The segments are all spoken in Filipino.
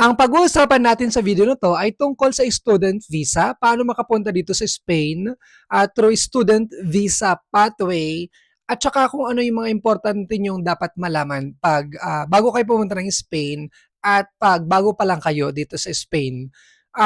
Ang pag-uusapan natin sa video na to ay tungkol sa student visa, paano makapunta dito sa Spain through student visa pathway, at saka kung ano yung mga importante nyong dapat malaman pag bago kayo pumunta ng Spain at pag bago pa lang kayo dito sa Spain.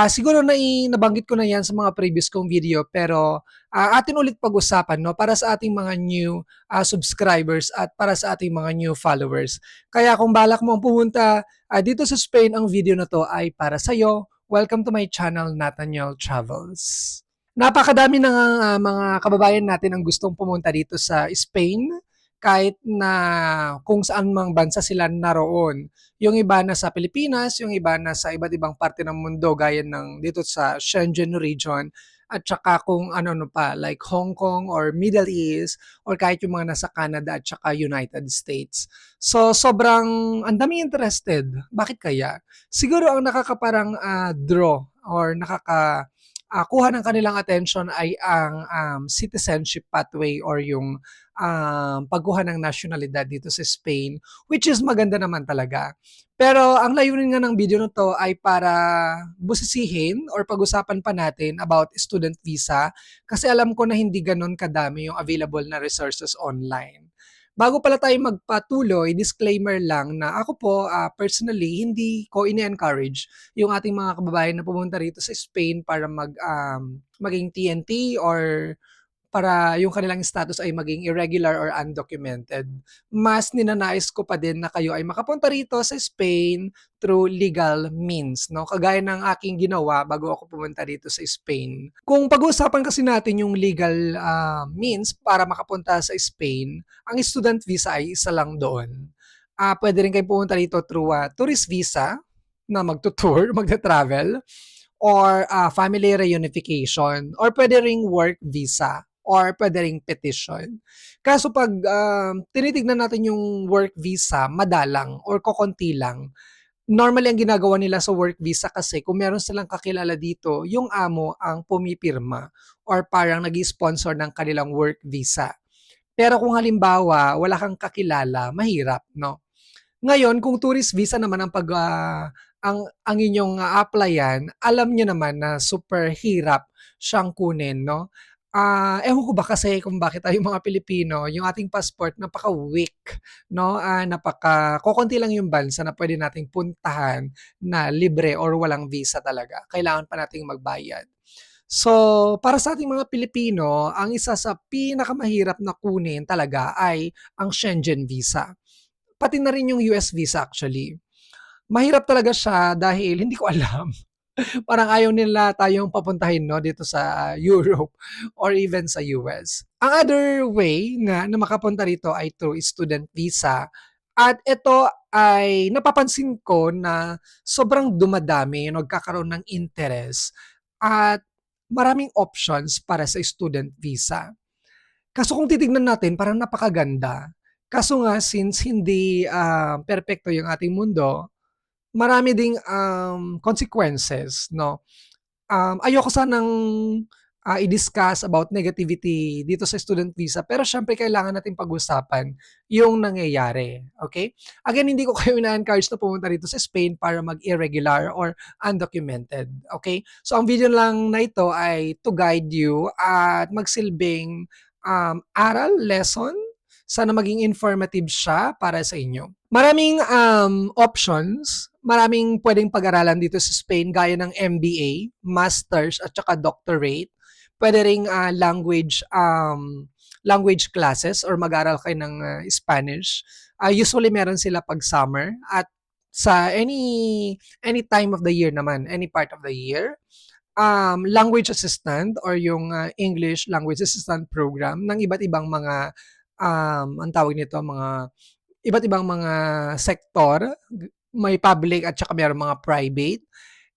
Siguro nabanggit ko na yan sa mga previous kong video, pero atin ulit pag-usapan, no, para sa ating mga new subscribers at para sa ating mga new followers. Kaya kung balak mo pumunta dito sa Spain, ang video na to ay para sa'yo. Welcome to my channel, Nathaniel Travels. Napakadami ng mga kababayan natin ang gustong pumunta dito sa Spain, kahit na kung saan mang bansa sila naroon. Yung iba na sa Pilipinas, yung iba na sa iba't ibang parte ng mundo gaya ng dito sa Shenzhen region, at saka kung ano pa, like Hong Kong or Middle East, or kahit yung mga nasa Canada at saka United States. So sobrang ang daming interested. Bakit kaya? Siguro ang nakakaparang draw or kuha ng kanilang attention ay ang citizenship pathway or yung pagkuha ng nasyonalidad dito sa Spain, which is maganda naman talaga. Pero ang layunin nga ng video na to ay para busisihin or pag-usapan pa natin about student visa, kasi alam ko na hindi ganun kadami yung available na resources online. Bago pala tayo magpatuloy, disclaimer lang na ako po personally hindi ko ini-encourage yung ating mga kababayan na pumunta rito sa Spain para maging TNT or para yung kanilang status ay maging irregular or undocumented. Mas ninanais ko pa din na kayo ay makapunta rito sa Spain through legal means, no? Kagaya ng aking ginawa bago ako pumunta dito sa Spain. Kung pag-uusapan kasi natin yung legal means para makapunta sa Spain, ang student visa ay isa lang doon. Pwede rin kayo pumunta dito through tourist visa na magtutour, magta-travel, or family reunification, or pwede ring work visa, or pwede ring petition. Kaso pag tinitignan natin yung work visa, madalang or kokonti lang. Normally, ang ginagawa nila sa work visa kasi kung meron silang kakilala dito, yung amo ang pumipirma or parang nag-sponsor ng kanilang work visa. Pero kung halimbawa, wala kang kakilala, mahirap, no? Ngayon, kung tourist visa naman ang inyong applyan, alam niyo naman na super hirap siyang kunin, no? Ewan ko ba kasi kung bakit tayo mga Pilipino, yung ating passport napaka-weak, no? Kokonti lang yung bansa na pwede nating puntahan na libre or walang visa talaga. Kailangan pa nating magbayad. So, para sa ating mga Pilipino, ang isa sa pinakamahirap na kunin talaga ay ang Schengen visa. Pati na rin yung US visa actually. Mahirap talaga siya dahil hindi ko alam. Parang ayaw nila tayong papuntahin, no, dito sa Europe or even sa US. Ang other way nga na makapunta rito ay through student visa. At ito ay napapansin ko na sobrang dumadami, nagkakaroon ng interest at maraming options para sa student visa. Kaso kung titignan natin, parang napakaganda. Kaso nga, since hindi perpekto yung ating mundo, marami ding consequences, no? Ayoko sanang i-discuss about negativity dito sa student visa, pero syempre kailangan natin pag-usapan yung nangyayari, okay? Again, hindi ko kayo ina-encourage na pumunta dito sa Spain para mag-irregular or undocumented, okay? So ang video lang na ito ay to guide you at magsilbing aral, lesson. Sana maging informative siya para sa inyo. Maraming options, maraming pwedeng pag-aralan dito sa Spain gaya ng MBA, Masters at saka Doctorate. Pwede ring language classes or mag-aral kayo ng Spanish. Usually meron sila pag summer at sa any time of the year naman, any part of the year. Language assistant or yung English language assistant program ng iba't ibang mga ang tawag nito, mga iba't ibang mga sektor, may public at saka mayroong mga private.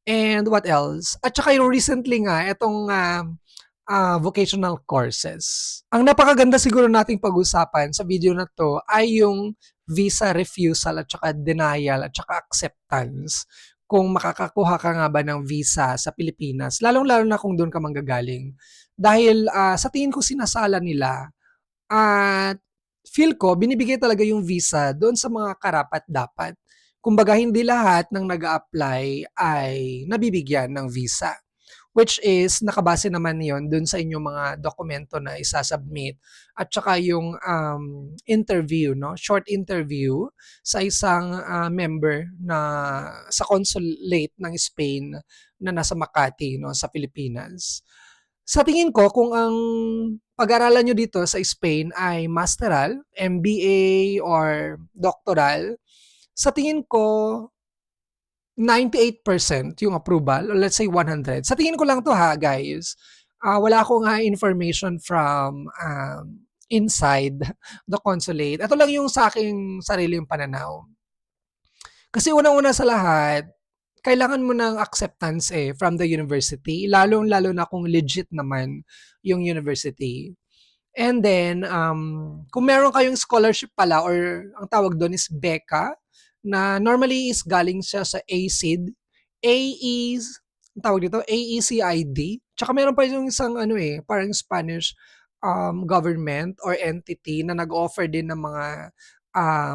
And what else? At saka yung recently nga, itong vocational courses. Ang napakaganda siguro nating pag-usapan sa video na to ay yung visa refusal at saka denial at saka acceptance. Kung makakakuha ka nga ba ng visa sa Pilipinas, lalong-lalo na kung doon ka manggagaling. Dahil sa tingin ko sinasala nila at feel ko binibigay talaga yung visa doon sa mga karapat-dapat. Kumbaga hindi lahat ng nag-a-apply ay nabibigyan ng visa. Which is nakabase naman 'yon dun sa inyong mga dokumento na isa-submit at saka yung, interview 'no, short interview sa isang, member na sa consulate ng Spain na nasa Makati 'no, sa Pilipinas. Sa tingin ko kung ang pag-aralan niyo dito sa Spain ay masteral, MBA or doctoral, sa tingin ko 98% yung approval or let's say 100. Sa tingin ko lang 'to ha, guys. Wala akong, information from, inside the consulate. Ito lang yung sa aking sariling pananaw. Kasi unang-una sa lahat, kailangan mo ng acceptance, from the university, lalong-lalo na kung legit naman yung university. And then, kung meron kayong scholarship pala or ang tawag doon is beca, na normally is galing siya sa ACID. A is, ang tawag dito, AECID. Tsaka meron pa yung isang ano parang Spanish government or entity na nag-offer din ng mga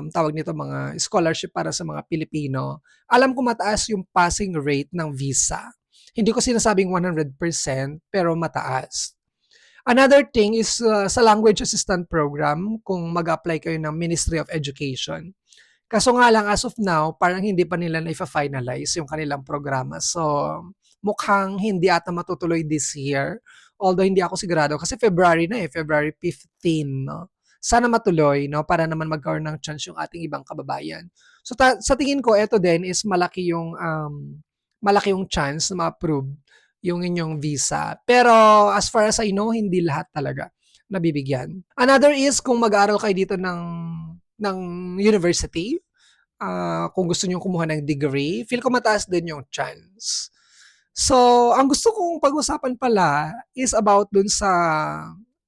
tawag nito, mga scholarship para sa mga Pilipino. Alam ko mataas yung passing rate ng visa. Hindi ko sinasabing 100% pero mataas. Another thing is sa language assistant program kung mag-apply kayo ng Ministry of Education. Kaso nga lang as of now, parang hindi pa nila na-finalize yung kanilang programa. So, mukhang hindi ata matutuloy this year. Although hindi ako sigurado kasi February na February 15, no? Sana matuloy, no? Para naman magkaroon ng chance yung ating ibang kababayan. So, sa tingin ko, ito din is malaki yung chance na ma-approve yung inyong visa. Pero as far as I know, hindi lahat talaga nabibigyan. Another is kung mag-aaral kayo dito ng university, kung gusto niyo kumuha ng degree, feel ko mataas din yung chance. So, ang gusto kong pag-usapan pala is about dun sa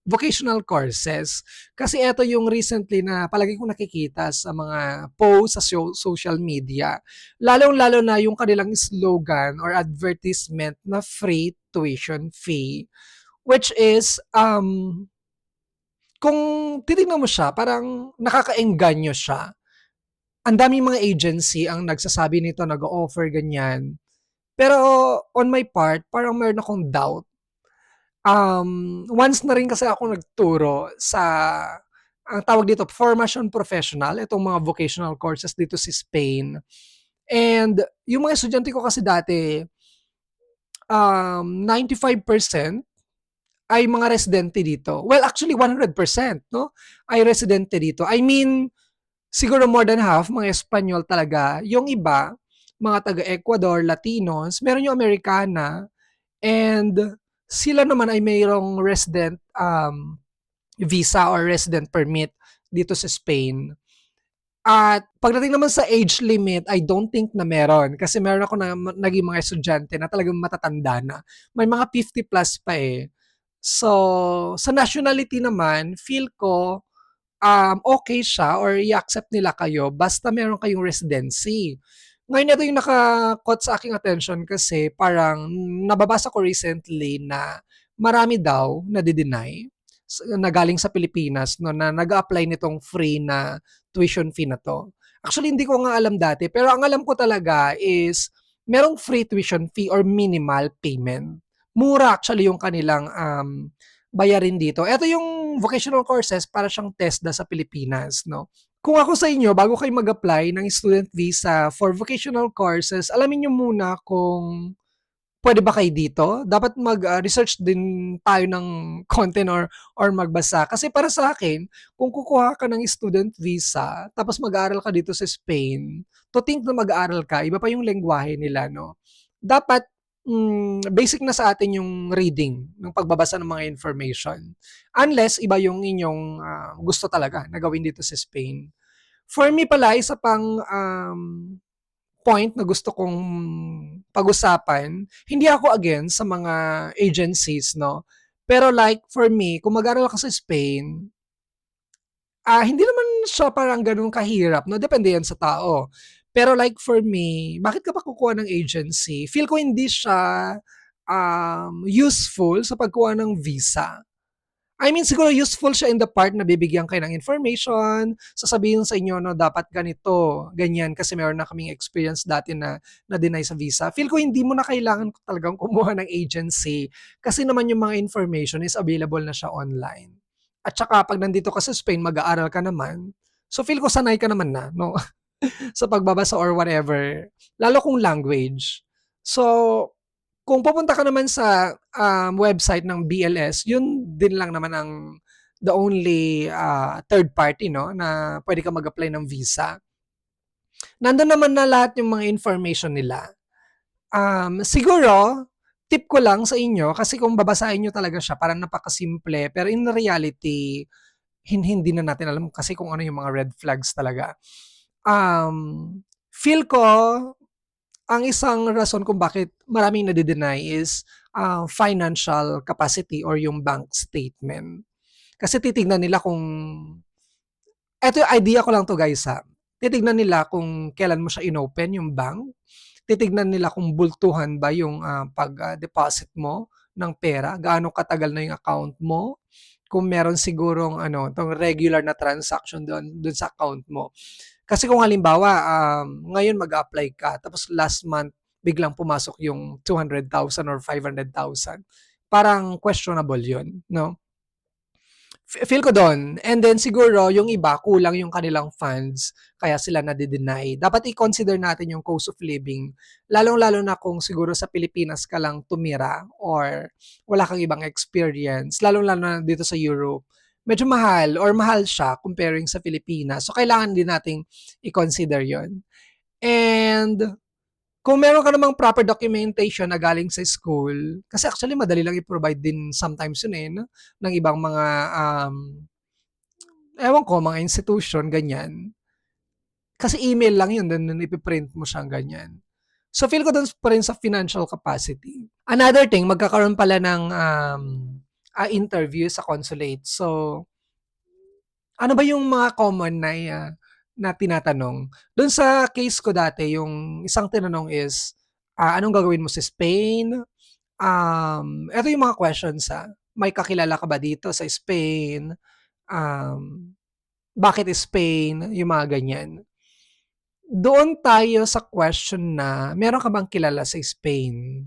vocational courses. Kasi ito yung recently na palagi kong nakikita sa mga posts sa social media. Lalong-lalo na yung kanilang slogan or advertisement na free tuition fee. Which is, kung titignan mo siya, parang nakakaengganyo siya. Ang daming mga agency ang nagsasabi nito, nag-o-offer ganyan. Pero on my part, parang meron akong doubt. Once na rin kasi ako nagturo sa, ang tawag dito, formation professional, itong mga vocational courses dito sa Spain. And yung mga estudyante ko kasi dati, 95% ay mga residente dito. Well, actually 100%, no? Ay residente dito. I mean, siguro more than half, mga Espanyol talaga. Yung iba, mga taga-Ecuador, Latinos, meron yung Americana, and sila naman ay mayroong resident visa or resident permit dito sa Spain. At pagdating naman sa age limit, I don't think na meron. Kasi meron ako na naging mga estudyante na talagang matatanda na. May mga 50 plus pa So, sa nationality naman, feel ko okay siya or i-accept nila kayo basta meron kayong residency. Ngayon ito yung naka-caught sa aking attention kasi parang nababasa ko recently na marami daw na deny na galing sa Pilipinas no, na nag-apply nitong free na tuition fee na to. Actually, hindi ko nga alam dati, pero ang alam ko talaga is merong free tuition fee or minimal payment. Mura actually yung kanilang bayarin dito. Ito yung vocational courses para siyang TESDA sa Pilipinas, no? Kung ako sa inyo, bago kayo mag-apply ng student visa for vocational courses, alamin nyo muna kung pwede ba kayo dito. Dapat mag-research din tayo ng content or magbasa. Kasi para sa akin, kung kukuha ka ng student visa, tapos mag-aaral ka dito sa Spain, to think na mag-aaral ka, iba pa yung lengguwahe nila, no? Dapat basic na sa atin yung reading, ng pagbabasa ng mga information. Unless iba yung inyong gusto talaga na gawin dito sa Spain. For me pala, isa pang point na gusto kong pag-usapan, hindi ako against sa mga agencies, no? Pero like for me, kung mag-aaral ka sa Spain, hindi naman siya parang ganun kahirap, no? Depende yan sa tao. Pero like for me, bakit ka pa kukuha ng agency? Feel ko hindi siya useful sa pagkuha ng visa. I mean, siguro useful siya in the part na bibigyan kayo ng information, sasabihin sa inyo, no, dapat ganito, ganyan, kasi meron na kaming experience dati na na-deny sa visa. Feel ko hindi mo na kailangan talagang kumuha ng agency kasi naman yung mga information is available na siya online. At saka pag nandito ka sa Spain, mag-aaral ka naman. So feel ko sanay ka naman na, no? Sa pagbabasa or whatever. Lalo kung language. So, kung pupunta ka naman sa website ng BLS, yun din lang naman ang the only third party, no, na pwede ka mag-apply ng visa. Nandun naman na lahat yung mga information nila. Siguro, tip ko lang sa inyo, kasi kung babasahin nyo talaga siya, parang napakasimple, pero in reality, hindi na natin alam kasi kung ano yung mga red flags talaga. Feel ko, ang isang rason kung bakit maraming nade-deny is financial capacity or yung bank statement. Kasi titignan nila kung, eto yung idea ko lang to guys ha, titignan nila kung kailan mo siya inopen yung bank, titignan nila kung bultuhan ba yung pag-deposit mo ng pera, gaano katagal na yung account mo, kung meron sigurong tong regular na transaction doon sa account mo. Kasi kung halimbawa, ngayon mag-apply ka, tapos last month, biglang pumasok yung 200,000 or 500,000, parang questionable yun, no? Feel ko doon. And then siguro, yung iba, kulang yung kanilang funds, kaya sila nade-deny. Dapat i-consider natin yung cost of living, lalong-lalo na kung siguro sa Pilipinas ka lang tumira or wala kang ibang experience, lalong-lalo na dito sa Europe, medyo mahal or mahal siya comparing sa Pilipinas. So, kailangan din nating i-consider yon. And kung meron ka namang proper documentation na galing sa school, kasi actually madali lang i-provide din sometimes yun no? Ng ibang mga, ewan ko, mga institution, ganyan. Kasi email lang yun, then ipiprint mo siyang ganyan. So feel ko dun pa rin sa financial capacity. Another thing, magkakaroon pala ng interview sa consulate. So, ano ba yung mga common na tinatanong? Doon sa case ko dati, yung isang tinanong is, anong gagawin mo sa Spain? Eto yung mga questions may kakilala ka ba dito sa Spain? Um, Bakit Spain? Yung mga ganyan. Doon tayo sa question na, meron ka bang kilala sa Spain?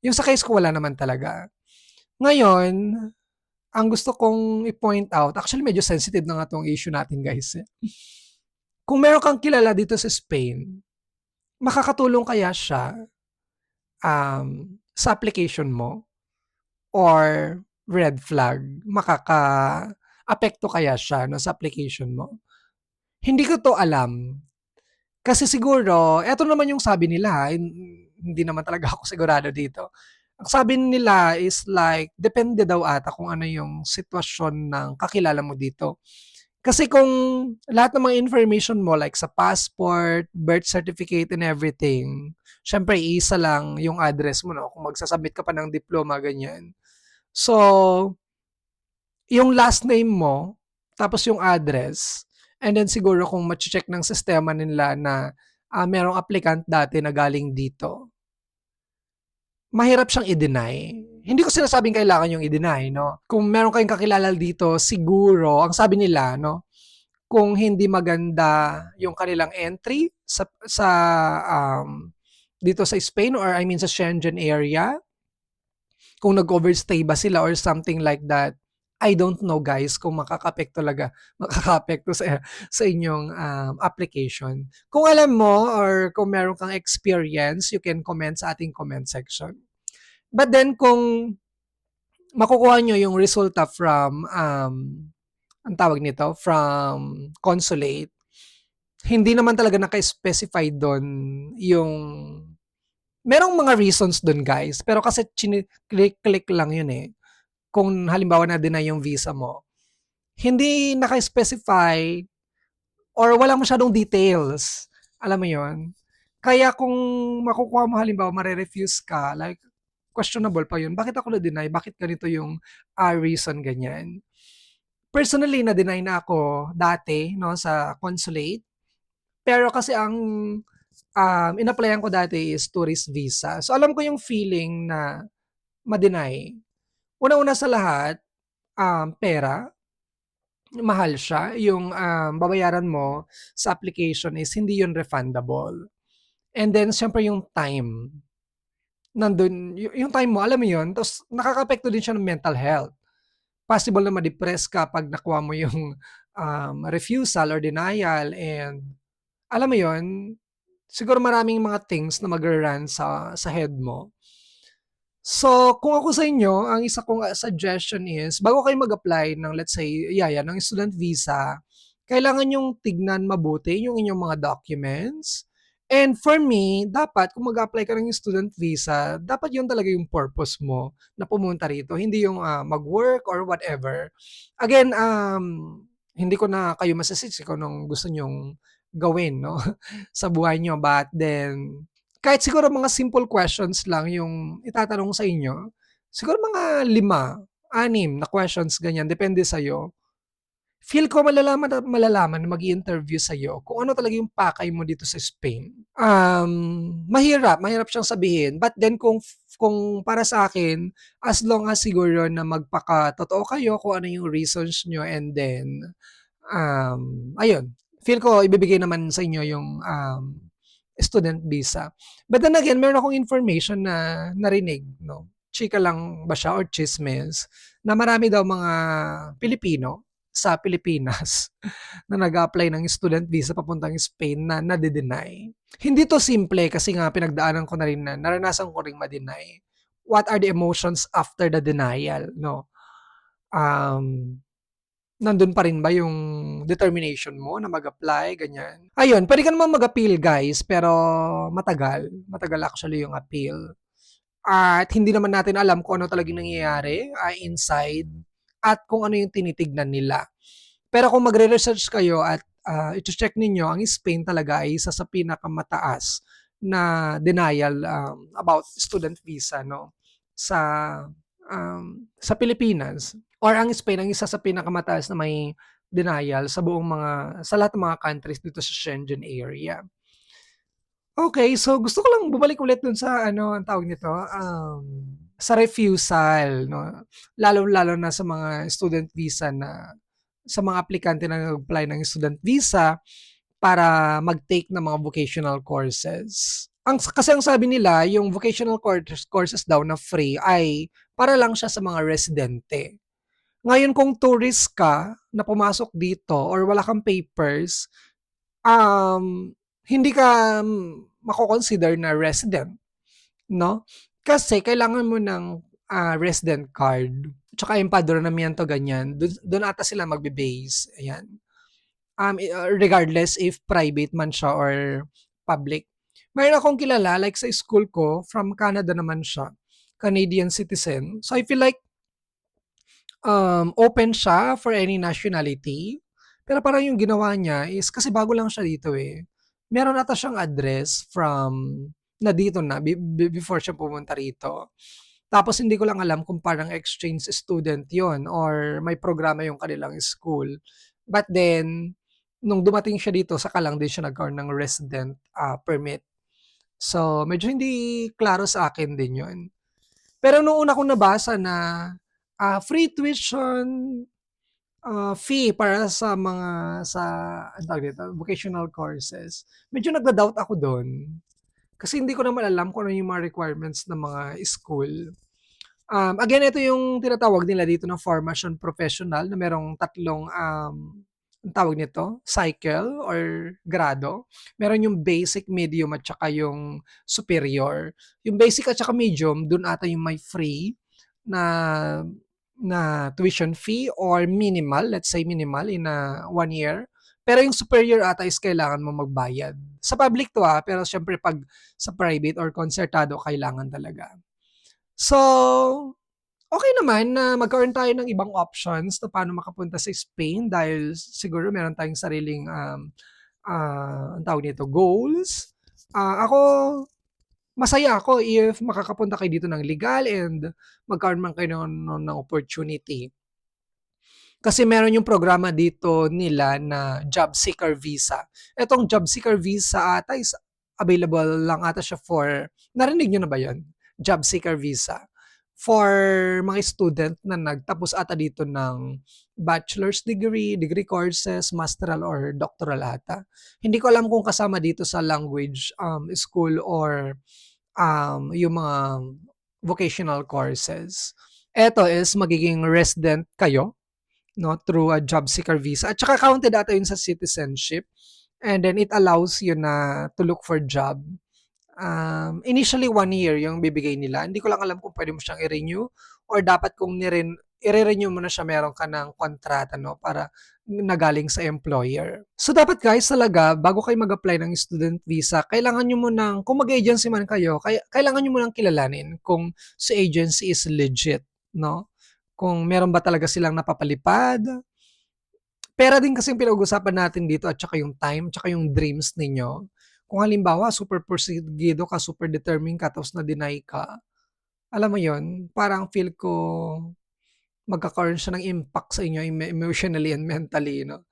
Yung sa case ko, wala naman talaga. Ngayon, ang gusto kong i-point out, actually medyo sensitive na nga tong issue natin guys. Kung meron kang kilala dito sa Spain, makakatulong kaya siya sa application mo or red flag? Makaka-apekto kaya siya no, sa application mo? Hindi ko to alam. Kasi siguro, eto naman yung sabi nila, hindi naman talaga ako sigurado dito. Ang sabi nila is like, depende daw ata kung ano yung sitwasyon ng kakilala mo dito. Kasi kung lahat ng mga information mo, like sa passport, birth certificate, and everything, syempre, isa lang yung address mo, no? Kung magsasubmit ka pa ng diploma, ganyan. So, yung last name mo, tapos yung address, and then siguro kung ma-check ng sistema nila na merong applicant dati na galing dito, mahirap siyang i-deny. Hindi ko sinasabing kailangan yung i-deny, no? Kung meron kayong kakilala dito, siguro, ang sabi nila, no, kung hindi maganda yung kanilang entry sa dito sa Spain or I mean sa Schengen area, kung nag-overstay ba sila or something like that. I don't know guys kung makaka-apekto talaga, makaka-apekto sa inyong application. Kung alam mo or kung meron kang experience, you can comment sa ating comment section. But then kung makukuha nyo yung resulta from ang tawag nito, from consulate, hindi naman talaga naka-specify doon yung merong mga reasons doon guys, pero kasi click lang yun eh. Kung halimbawa na deny yung visa mo, hindi naka-specify or walang masyadong details. Alam mo yon. Kaya kung makukuha mo halimbawa, mare-refuse ka, like, questionable pa yun. Bakit ako na-deny? Bakit ganito yung reason ganyan? Personally, na-deny na ako dati no, sa consulate. Pero kasi ang in-applyan ko dati is tourist visa. So alam ko yung feeling na ma-deny. Una-una sa lahat, pera, mahal siya. Yung babayaran mo sa application is hindi yun refundable. And then siyempre yung time, nandun, yung time mo, alam mo yun, tapos nakaka-apekto din siya ng mental health. Possible na ma-depress ka pag nakuha mo yung refusal or denial, and alam mo yun, siguro maraming mga things na mag-run sa head mo. So, kung ako sa inyo, ang isa kong suggestion is, bago kayo mag-apply ng, let's say, yaya, ng student visa, kailangan yung tignan mabuti yung inyong mga documents. And for me, dapat kung mag-apply ka ng student visa, dapat yun talaga yung purpose mo na pumunta rito. Hindi yung mag-work or whatever. Again, hindi ko na kayo masasisi kung anong gusto nyong gawin, no? Sa buhay nyo. But then, kahit siguro mga simple questions lang yung itatanong sa inyo, siguro mga 5, 6 na questions ganyan, depende sa'yo. Feel ko malalaman at malalaman na mag-i-interview sa'yo kung ano talaga yung pakay mo dito sa Spain. Mahirap siyang sabihin. But then kung para sa akin, as long as siguro na magpakatotoo kayo kung ano yung reasons nyo, and then, ayun, feel ko ibibigay naman sa inyo yung student visa. But then again, meron akong information na narinig, no? Chika lang ba siya or chismes, na marami daw mga Pilipino sa Pilipinas na nag-apply ng student visa papuntang Spain na nade-deny. Hindi to simple kasi nga pinagdaanan ko na rin na naranasan ko ring ma-deny. What are the emotions after the denial, no? Um, Nandun pa rin ba yung determination mo na mag-apply, ganyan? Ayun, pwede ka naman mag-appeal, guys, pero matagal. Matagal actually yung appeal. At hindi naman natin alam kung ano talagang nangyayari inside at kung ano yung tinitignan nila. Pero kung magre-research kayo at i-check ninyo, ang Spain talaga ay isa sa pinakamataas na denial about student visa, no? Sa sa Pilipinas, or ang Spain ang isa sa pinakamataas na may denial sa buong sa lahat ng mga countries dito sa Schengen area. Okay, so gusto ko lang bumalik ulit dun sa ano, ang tawag nito, sa refusal, 'no? Lalong-lalo na sa mga student visa na sa mga aplikante na nag-apply ng student visa para mag-take ng mga vocational courses. Kasi ang sabi nila, yung vocational courses daw na free ay para lang siya sa mga residente. Ngayon kung tourist ka na pumasok dito or wala kang papers, hindi ka mako-consider na resident, no? Kasi kailangan mo ng resident card, tsaka empadronamiento, ganyan. Doon ata sila magbe-base, ayan. Regardless if private man siya or public. Mayroon akong kilala, like sa school ko, from Canada naman siya, Canadian citizen. So I feel like open siya for any nationality. Pero parang yung ginawa niya is, kasi bago lang siya dito eh. Meron ata siyang address from na dito na before siya pumunta rito. Tapos hindi ko lang alam kung parang exchange student yon or may programa yung kanilang school. But then, nung dumating siya dito, saka lang din siya nagkaroon ng resident permit. So, medyo hindi klaro sa akin din yun. Pero nung una kong nabasa na free tuition fee para sa ang tawag dito, vocational courses, medyo nagda-doubt ako doon. Kasi hindi ko naman alam kung ano yung mga requirements ng mga school. Again, ito yung tinatawag nila dito ng formation professional na merong tatlong ang tawag nito, cycle or grado. Meron yung basic, medium at saka yung superior. Yung basic at saka medium, dun ata yung may free na tuition fee or minimal, let's say minimal in 1 year. Pero yung superior ata is kailangan mo magbayad. Sa public to pero syempre pag sa private or concertado, kailangan talaga. So, okay naman na magkaroon tayo ng ibang options na paano makapunta sa Spain dahil siguro meron tayong sariling, ang tawag nito, goals. Ako, masaya ako if makakapunta kayo dito ng legal and magkaroon man kayo ng opportunity. Kasi meron yung programa dito nila na job seeker visa. Etong job seeker visa ata is available lang ata siya for, narinig nyo na ba yun? Job seeker visa. for mga student na nagtapos ata dito ng bachelor's degree, degree courses, masteral or doctoral ata. Hindi ko alam kung kasama dito sa language school or yung mga vocational courses. Eto is magiging resident kayo, no, through a job seeker visa. At saka counted ata yun sa citizenship. And then it allows you na to look for job. Initially 1 year yung bibigay nila. Hindi ko lang alam kung pwede mo siyang i-renew or dapat kung i-renew mo na siya, meron ka ng kontrata, no, para nagaling sa employer. So dapat guys talaga, bago kayo mag-apply ng student visa, kailangan nyo munang, kung mag-agency man kayo, kailangan nyo munang kilalanin kung si agency is legit, no? Kung meron ba talaga silang napapalipad. Pera din kasi yung pinag-usapan natin dito at saka yung time, tsaka yung dreams ninyo. Kung halimbawa, super porsigido ka, super determined ka, tapos na-deny ka, alam mo yon, parang feel ko magkakaroon siya ng impact sa inyo emotionally and mentally, no?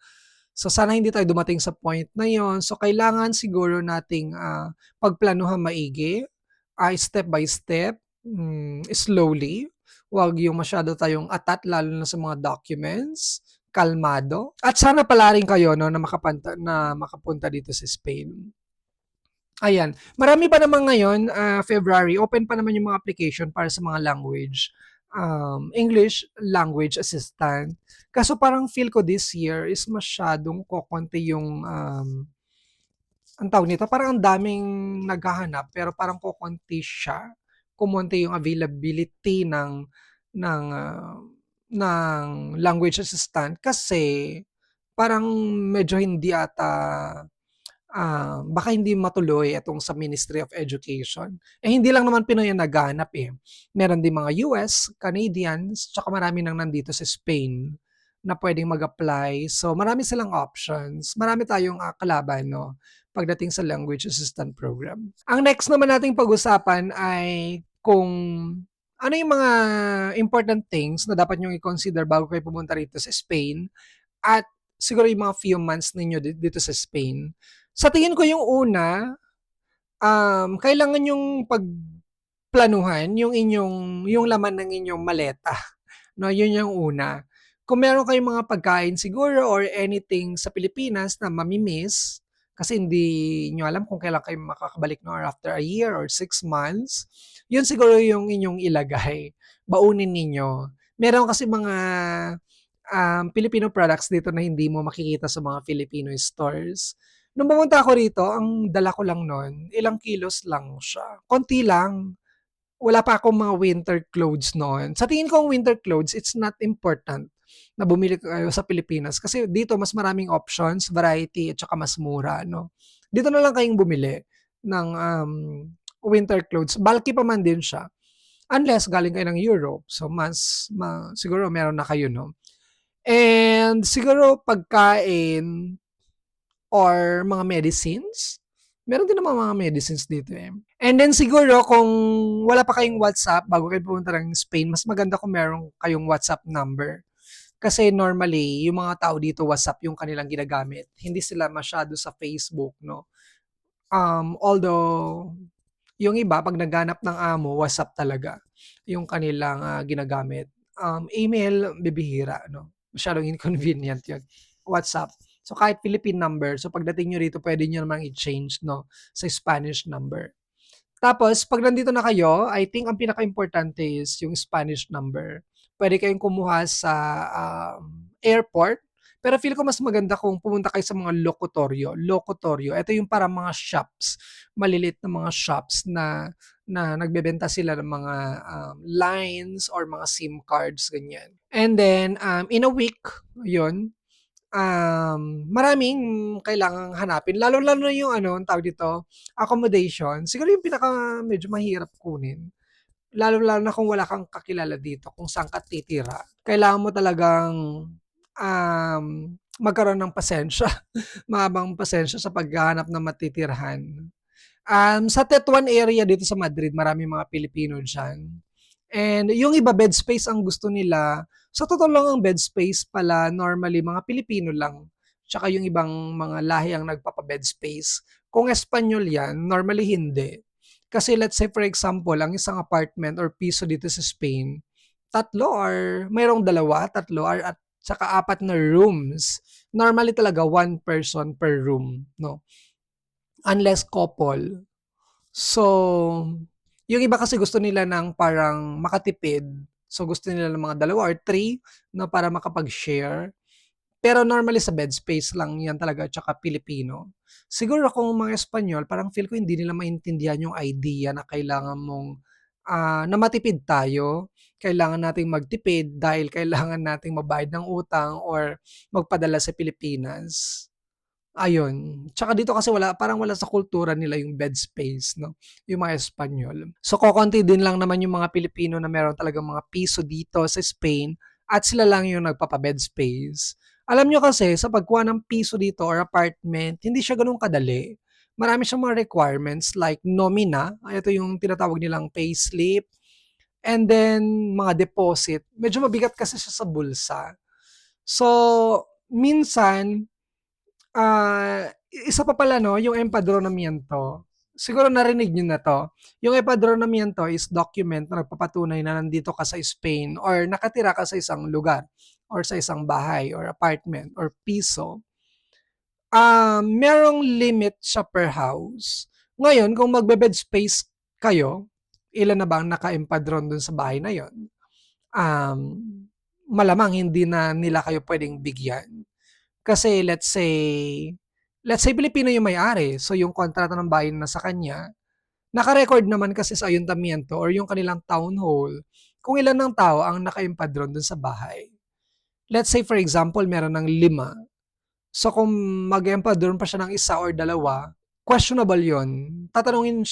So sana hindi tayo dumating sa point na yon. So kailangan siguro nating pagplanuhan maigi, step by step, slowly. Huwag yung masyado tayong atat, lalo na sa mga documents, kalmado. At sana pala rin kayo, no, na makapunta dito sa Spain. Ayan. Marami pa naman ngayon, February, open pa naman yung mga application para sa mga language. English language assistant. Kaso parang feel ko this year is masyadong kokonti yung, ang tawag nito, parang ang daming naghahanap pero parang kokonti siya. Kumonti yung availability ng, ng language assistant kasi parang medyo hindi ata baka hindi matuloy itong sa Ministry of Education. Eh hindi lang naman Pinoy ang naghahanap eh. Meron din mga US, Canadians, tsaka marami nang nandito sa Spain na pwedeng mag-apply. So marami silang options. Marami tayong kalaban, no, pagdating sa language assistant program. Ang next naman nating pag-usapan ay kung ano yung mga important things na dapat nyo i-consider bago kayo pumunta rito sa Spain at siguro yung mga few months ninyo dito sa Spain. Sa tingin ko yung una, kailangan yung pagplanuhan yung laman ng inyong maleta. No, yun yung una. Kung meron kayong mga pagkain siguro or anything sa Pilipinas na mamimiss, kasi hindi nyo alam kung kailan kayo makakabalik no, or after a year or 6 months, yun siguro yung inyong ilagay. Baunin ninyo. Meron kasi mga Filipino products dito na hindi mo makikita sa mga Filipino stores. Nung pumunta ako rito, ang dala ko lang nun, ilang kilos lang siya. Konti lang. Wala pa akong mga winter clothes noon. Sa tingin ko ang winter clothes, it's not important na bumili kayo sa Pilipinas kasi dito mas maraming options, variety, at saka mas mura, no? Dito na lang kayong bumili ng winter clothes. Bulky pa man din siya. Unless galing kayo ng Europe. So, siguro meron na kayo, no? And siguro pagkain or mga medicines. Meron din naman mga medicines dito eh. And then siguro kung wala pa kayong WhatsApp bago kayo pumunta ng Spain, mas maganda kung meron kayong WhatsApp number. Kasi normally, yung mga tao dito, WhatsApp yung kanilang ginagamit. Hindi sila masyado sa Facebook, no? Although, yung iba, pag naghanap ng amo, WhatsApp talaga yung kanilang ginagamit. Email, bibihira, no? Masyadong inconvenient yun. WhatsApp. So, kahit Philippine number, so pagdating nyo rito, pwede nyo namang i-change, no, sa Spanish number. Tapos, pag nandito na kayo, I think ang pinaka-importante is yung Spanish number. Pwede kayong kumuha sa airport. Pero feel ko mas maganda kung pumunta kayo sa mga locutorio. Locutorio. Ito yung para mga shops. Malilit na mga shops na nagbebenta sila ng mga lines or mga SIM cards, ganyan. And then, in a week, yun, maraming kailangang hanapin. Lalo-lalo na yung ang tawag dito, accommodation. Siguro yung pinaka medyo mahirap kunin. Lalo-lalo na kung wala kang kakilala dito, kung saan ka titira. Kailangan mo talagang magkaroon ng pasensya. Mahabang pasensya sa paghahanap ng matitirhan. Sa Tetuan area dito sa Madrid, marami mga Pilipino dyan. And yung iba, bed space ang gusto nila. Sa totoo lang, ang bed space pala, normally, mga Pilipino lang. Tsaka yung ibang mga lahi ang nagpapa-bed space. Kung Espanyol yan, normally hindi. Kasi let's say for example, ang isang apartment or piso dito sa Spain, tatlo or mayroong dalawa, tatlo or at saka apat na rooms. Normally talaga one person per room, no? Unless couple. So, yung iba kasi gusto nila ng parang makatipid. So, gusto nila ng mga dalawa or three na para makapag-share. Pero normally sa bed space lang yan talaga tsaka Pilipino. Siguro kung mga Espanyol, parang feel ko hindi nila maintindihan yung idea na kailangan mong na matipid tayo. Kailangan nating magtipid dahil kailangan nating mabayad ng utang or magpadala sa Pilipinas. Ayun. Tsaka dito kasi parang wala sa kultura nila yung bed space, no? Yung mga Espanyol. So, kokonti din lang naman yung mga Pilipino na meron talagang mga piso dito sa Spain at sila lang yung nagpapa-bed space. Alam nyo kasi, sa pagkuha ng piso dito or apartment, hindi siya ganun kadali. Marami siyang mga requirements like nomina, ito yung tinatawag nilang payslip, and then mga deposit. Medyo mabigat kasi siya sa bulsa. So, minsan, isa pa pala 'no, yung empadronamiento. Siguro narinig niyo na 'to. Yung empadronamiento is document na nagpapatunay na nandito ka sa Spain or nakatira ka sa isang lugar or sa isang bahay or apartment or piso. Merong limit siya per house. Ngayon kung magbe-bed space kayo, ilan na ba ang naka-empadron dun sa bahay na yon? Um, Malamang hindi na nila kayo puwedeng bigyan. Kasi let's say Pilipino yung may-ari, so yung kontrata ng bahay na sa kanya, naka-record naman kasi sa ayuntamiento or yung kanilang town hall kung ilan ng tao ang naka-empadron dun sa bahay. Let's say for example, meron ng 5. So kung mag-empadron pa siya ng isa or dalawa, questionable yon. Tatanungin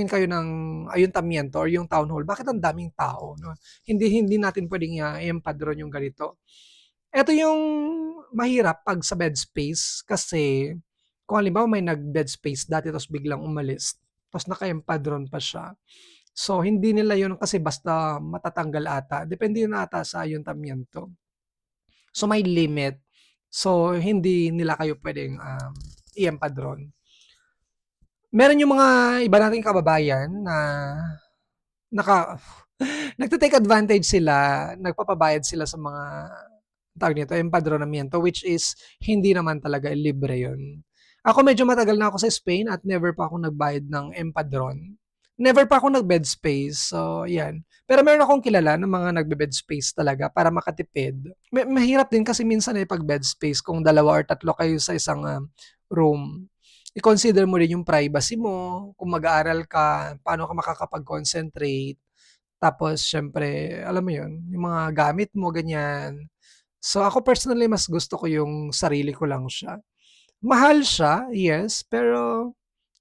kayo ng ayuntamiento or yung town hall, bakit ang daming tao? No? Hindi natin pwedeng i-empadron yung ganito. Eto yung mahirap 'pag sa bed space kasi kung halimbawa may nag-bed space dati tapos biglang umalis, tapos naka-empadron pa siya. So, hindi nila yun kasi basta matatanggal ata, depende yun ata sa ayuntamiento. So, may limit. So, hindi nila kayo puwedeng, i-empadron. Meron yung mga iba nating kababayan na naka nagte-take advantage sila, nagpapabayad sila sa mga tawag nito, empadronamiento, which is hindi naman talaga libre yun. Ako medyo matagal na ako sa Spain at never pa ako nagbayad ng empadron. Never pa ako nag-bed space. So, yan. Pero meron akong kilala ng mga nagbe-bed space talaga para makatipid. Mahirap din kasi minsan pag bed space kung dalawa or tatlo kayo sa isang room. I-consider mo rin yung privacy mo, kung mag-aaral ka, paano ka makakapag-concentrate. Tapos, syempre, alam mo yun, yung mga gamit mo, ganyan. So, ako personally mas gusto ko yung sarili ko lang siya. Mahal siya, yes, pero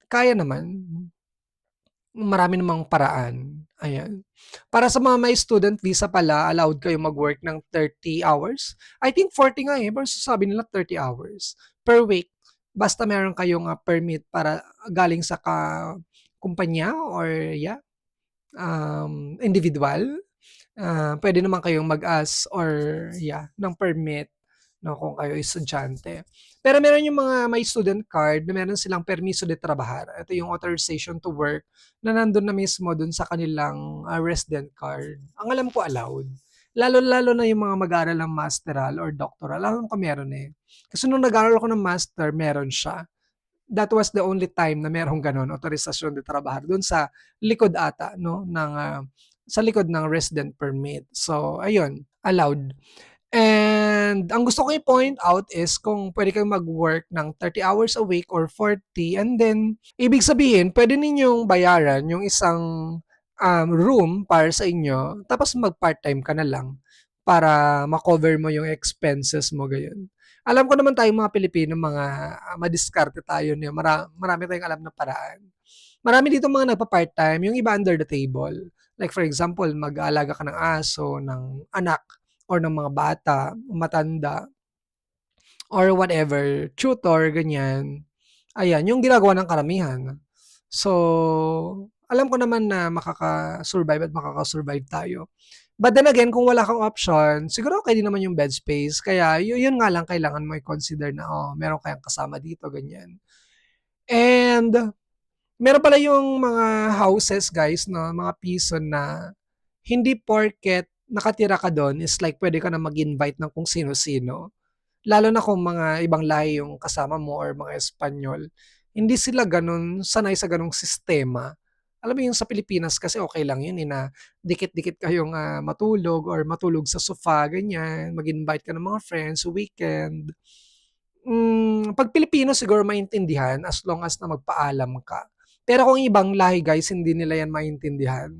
kaya naman. Marami namang paraan, ayan. Para sa mga may student visa pala, allowed kayong mag-work ng 30 hours. I think 40 nga, pero sasabi nila 30 hours per week. Basta meron kayong, permit para galing sa kumpanya or yeah, individual. Puwede naman kayong mag-ask or yeah, ng permit 'no, kung kayo ay estudyante. Pero meron yung mga may student card na meron silang permiso de trabajar. Ito yung authorization to work na nandun na mismo dun sa kanilang, resident card. Ang alam ko allowed. Lalo-lalo na yung mga mag-aaral ng masteral or doctoral, alam ko meron, Kasi nung nag-aaral ako ng master, meron siya. That was the only time na merong gano'n, authorization de trabajar dun sa likod ata 'no, sa likod ng resident permit. So ayun, allowed. And ang gusto ko i-point out is kung puwede kayong mag-work ng 30 hours a week or 40 and then ibig sabihin puwede ninyong bayaran yung isang, room para sa inyo tapos mag-part-time ka na lang para ma-cover mo yung expenses mo, gayon. Alam ko naman tayong mga Pilipino mga, madiskarte tayo marami tayong alam na paraan. Marami ditong mga nagpa-part-time, yung iba under the table. Like for example, mag-aalaga ka ng aso, ng anak, or ng mga bata, matanda, or whatever, tutor, ganyan. Ayan, yung ginagawa ng karamihan. So, alam ko naman na makaka-survive at makaka-survive tayo. But then again, kung wala kang option, siguro okay din naman yung bed space. Kaya yun nga lang kailangan mo i-consider na, meron kayong kasama dito, ganyan. And Meron pala yung mga houses guys, no, mga piso na hindi porket nakatira ka doon is like pwede ka na mag-invite ng kung sino-sino. Lalo na kung mga ibang lahi yung kasama mo or mga Espanyol, hindi sila ganun, sanay sa ganung sistema. Alam mo yung sa Pilipinas kasi okay lang yun eh, na dikit-dikit kayong matulog or matulog sa sofa, ganyan, mag-invite ka ng mga friends sa weekend. 'Pag Pilipino siguro maintindihan as long as na magpaalam ka. Pero kung ibang lahi guys, hindi nila yan maintindihan.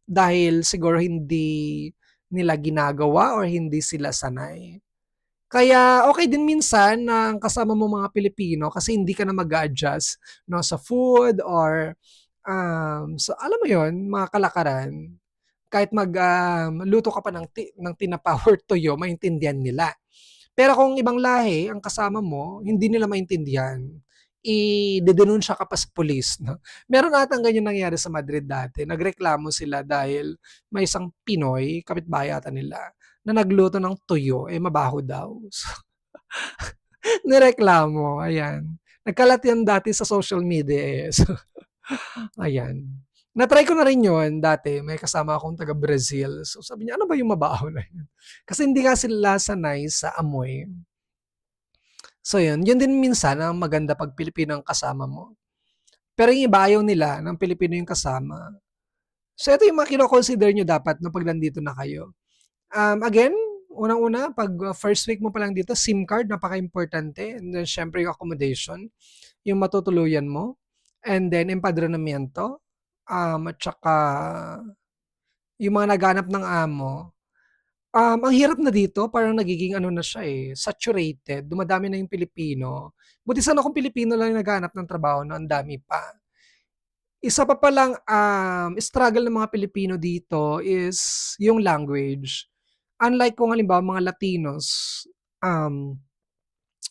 Dahil siguro hindi nila ginagawa or hindi sila sanay. Kaya okay din minsan na ang kasama mo mga Pilipino kasi hindi ka na mag-a-adjust 'no, sa food or, so alam mo yon mga kalakaran. Kahit luto ka pa ng tinapa or tuyo maintindihan nila. Pero kung ibang lahi ang kasama mo, hindi nila maintindihan, idedenunsya ka pa sa pulis 'no. Meron atang ganyan nangyari sa Madrid dati, nagreklamo sila dahil may isang Pinoy, kapitbahay ata nila, na nagluto ng tuyo, eh, mabaho daw. So, nireklamo, ayan. Nagkalat yan dati sa social media, eh. So, ayan. Na-try ko na rin yun dati, may kasama akong taga Brazil. So, sabi niya, "Ano ba yung mabaho na yun?" Kasi hindi nga sila sanay sa amoy. So yun, yun din minsan ang maganda 'pag Pilipino ang kasama mo. Pero yung iba ayaw nila ng Pilipino yung kasama. So ito yung mga kino-consider niyo dapat 'no 'pag nandito na kayo. Again, unang-una 'pag first week mo pa lang dito, SIM card napakaimportante, and then siyempre yung accommodation, yung matutuluyan mo, and then empadronamiento, at saka yung mga naghahanap ng amo. Ang hirap na dito parang nagiging ano na siya, eh, saturated, dumadami na yung Pilipino. Buti sana kung Pilipino lang yung naghahanap ng trabaho 'no, ang dami pa. Isa pa palang, struggle ng mga Pilipino dito is yung language. Unlike kung halimbawa mga Latinos, um,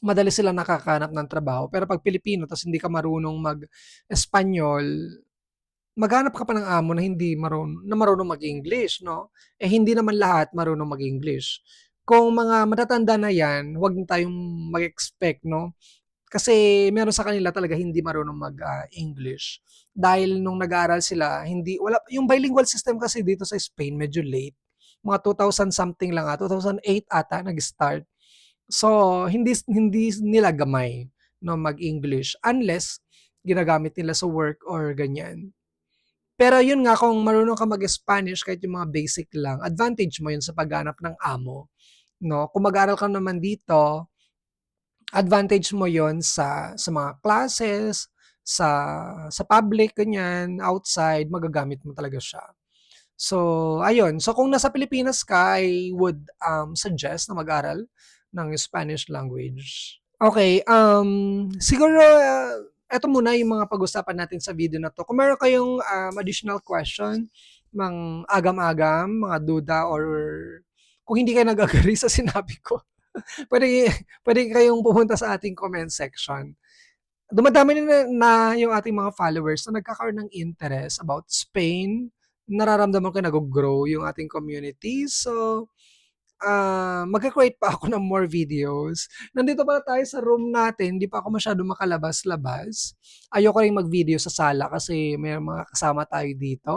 madali silang nakakahanap ng trabaho, pero 'pag Pilipino ta's hindi ka marunong mag-Espanyol, maghanap ka pa ng amo na marunong mag-English 'no, eh, hindi naman lahat marunong mag-English. Kung mga matatanda na 'yan, huwag na tayong mag-expect 'no, kasi meron sa kanila talaga hindi marunong English. Dahil nung nag-aaral sila hindi wala yung bilingual system kasi dito sa Spain medyo late, mga 2000 something lang 2008 ata nag-start. So, hindi nila gamay 'no, mag-English unless ginagamit nila sa work or ganyan. Pero yun nga, kung marunong ka mag-Spanish kahit yung mga basic lang, advantage mo yun sa paghanap ng amo, 'no? Kung mag-aaral ka naman dito, advantage mo yun sa mga classes, sa public ganyan, outside, magagamit mo talaga siya. So, ayun. So, kung nasa Pilipinas ka, I would, suggest na mag-aral ng Spanish language. Okay, siguro, eto muna yung mga pag-usapan natin sa video na 'to. Kung meron kayong, additional question, agam-agam, mga duda or kung hindi kayo nag-agree sa sinabi ko, puwede puwede kayong pumunta sa ating comment section. Dumadami na yung ating mga followers na nagkakaroon ng interest about Spain. Nararamdaman ko naggo-grow yung ating community. So, magke-create pa ako ng more videos. Nandito pala tayo sa room natin, hindi pa ako masyadong makalabas-labas. Ayoko ring mag-video sa sala kasi may mga kasama tayo dito.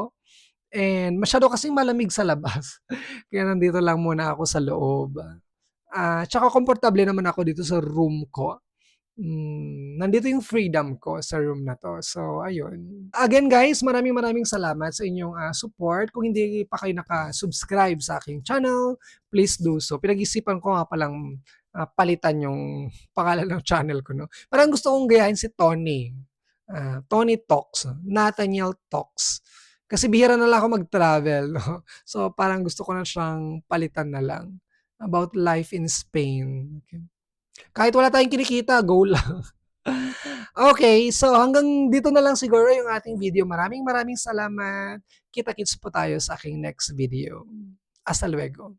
And masyado kasing malamig sa labas. Kaya nandito lang muna ako sa loob. Tsaka komportable naman ako dito sa room ko. Nandito yung freedom ko sa room na 'to. So, ayun. Again guys, maraming maraming salamat sa inyong, support. Kung hindi pa kayo naka-subscribe sa aking channel, please do so. Pinag-isipan ko nga palang, palitan yung pangalan ng channel ko 'no. Parang gusto kong gayahin si Tony, Tony Talks, Nathaniel Talks. Kasi bihira na lang ako mag-travel 'no. So, parang gusto ko na siyang palitan na lang, about life in Spain. Kahit wala tayong kinikita, go lang. Okay, so hanggang dito na lang siguro yung ating video. Maraming maraming salamat. Kita-kits po tayo sa aking next video. Hasta luego.